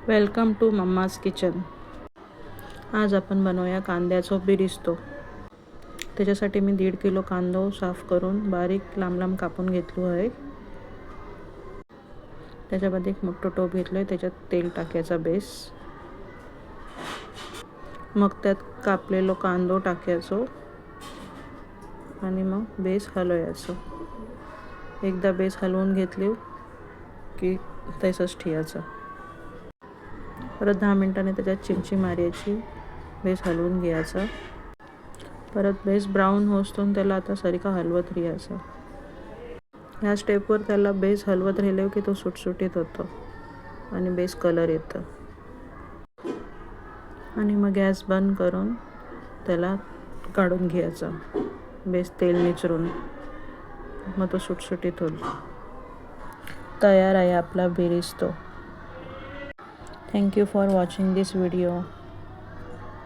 Welcome to mamma's kitchen. आज आपण बनवूया कांद्याचा बिरिस्तो। त्याच्यासाठी मी 1.5 किलो कांदा साफ करून बारीक लांब लांब कापून घेतलो आहे। त्याच्यामध्ये एक मोठं टोप घेतलं आहे, त्याच्यात तेल टाकायचा बेस, मग त्यात कापलेलो कांदा टाकायचो आणि मग बेस हलवायचो। एकदा बेस हलवून घेतली की तसंच ठेवायचं। परत 10 मिनिटांनी त्याच्यात चिमची मारायची, बेस हलवून घ्यायचा। परत बेस ब्राऊन होस्तोन त्याला आता सारखा हलवत राहायचं। ह्या स्टेपवर त्याला बेस हलवत राहिलो की तो सुटसुटीत होतो आणि बेस कलर येतं। आणि मग गॅस बंद करून त्याला काढून घ्यायचा, बेस तेल निचरून, मग तो सुटसुटीत होईल। तयार आहे आपला बिरिस्तो। Thank you for watching this video.